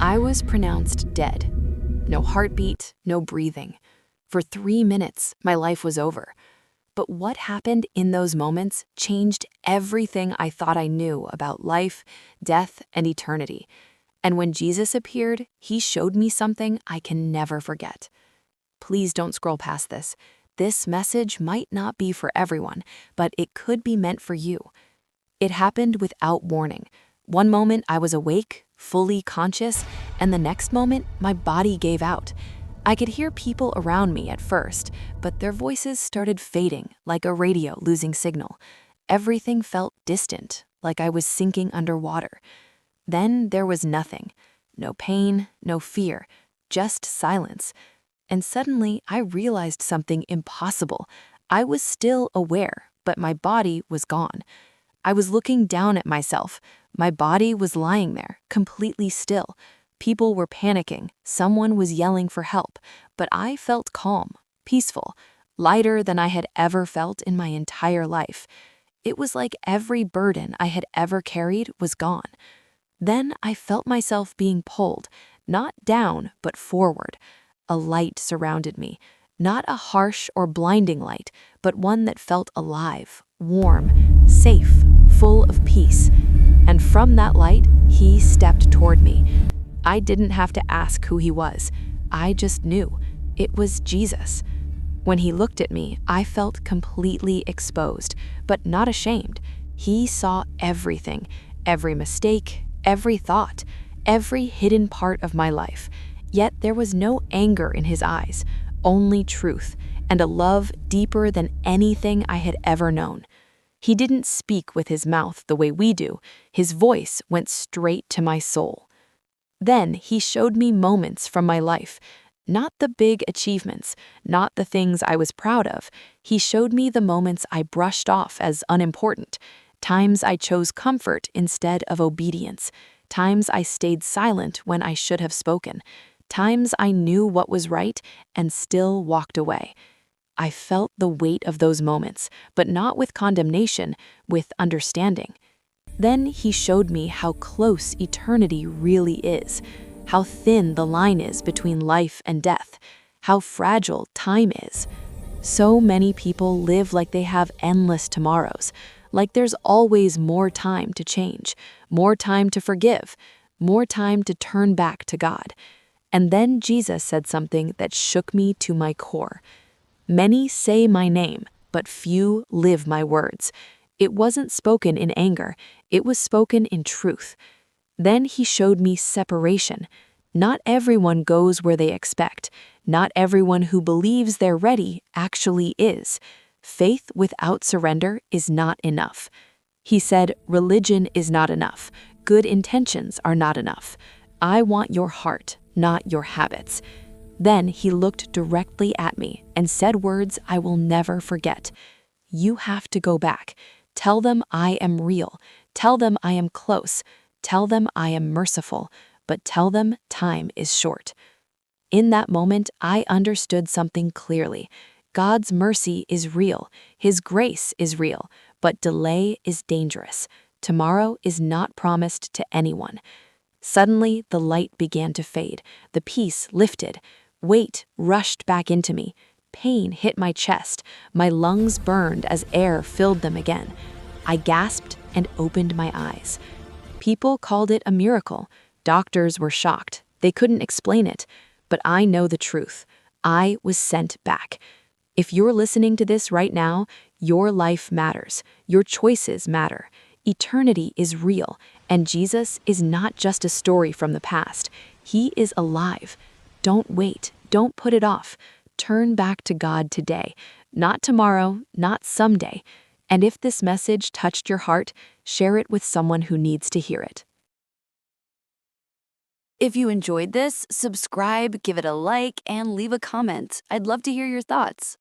I was pronounced dead. No heartbeat, no breathing. For 3 minutes, my life was over. But what happened in those moments changed everything I thought I knew about life, death, and eternity. And when Jesus appeared, he showed me something I can never forget. Please don't scroll past this. This message might not be for everyone, but it could be meant for you. It happened without warning. One moment I was awake, fully conscious, and the next moment my body gave out. I could hear people around me at first, but their voices started fading like a radio losing signal. Everything felt distant, like I was sinking underwater. Then there was nothing. No pain, no fear, just silence. And suddenly I realized something impossible. I was still aware, but my body was gone. I was looking down at myself. My body was lying there, completely still. People were panicking. Someone was yelling for help. But I felt calm, peaceful, lighter than I had ever felt in my entire life. It was like every burden I had ever carried was gone. Then I felt myself being pulled, not down, but forward. A light surrounded me, not a harsh or blinding light, but one that felt alive, warm, safe, full of peace. And from that light, he stepped toward me. I didn't have to ask who he was. I just knew. It was Jesus. When he looked at me, I felt completely exposed, but not ashamed. He saw everything, every mistake, every thought, every hidden part of my life. Yet there was no anger in his eyes, only truth, and a love deeper than anything I had ever known. He didn't speak with his mouth the way we do. His voice went straight to my soul. Then he showed me moments from my life, not the big achievements, not the things I was proud of. He showed me the moments I brushed off as unimportant, times I chose comfort instead of obedience, times I stayed silent when I should have spoken, times I knew what was right and still walked away. I felt the weight of those moments, but not with condemnation, with understanding. Then he showed me how close eternity really is, how thin the line is between life and death, how fragile time is. So many people live like they have endless tomorrows, like there's always more time to change, more time to forgive, more time to turn back to God. And then Jesus said something that shook me to my core. Many say my name, but few live my words. It wasn't spoken in anger, it was spoken in truth. Then he showed me separation. Not everyone goes where they expect. Not everyone who believes they're ready actually is. Faith without surrender is not enough. He said, religion is not enough. Good intentions are not enough. I want your heart, not your habits. Then he looked directly at me and said words I will never forget. You have to go back. Tell them I am real. Tell them I am close. Tell them I am merciful. But tell them time is short. In that moment, I understood something clearly. God's mercy is real. His grace is real. But delay is dangerous. Tomorrow is not promised to anyone. Suddenly, the light began to fade. The peace lifted. Weight rushed back into me. Pain hit my chest. My lungs burned as air filled them again. I gasped and opened my eyes. People called it a miracle. Doctors were shocked. They couldn't explain it. But I know the truth. I was sent back. If you're listening to this right now, your life matters. Your choices matter. Eternity is real, and Jesus is not just a story from the past. He is alive. Don't wait. Don't put it off. Turn back to God today. Not tomorrow, not someday. And if this message touched your heart, share it with someone who needs to hear it. If you enjoyed this, subscribe, give it a like, and leave a comment. I'd love to hear your thoughts.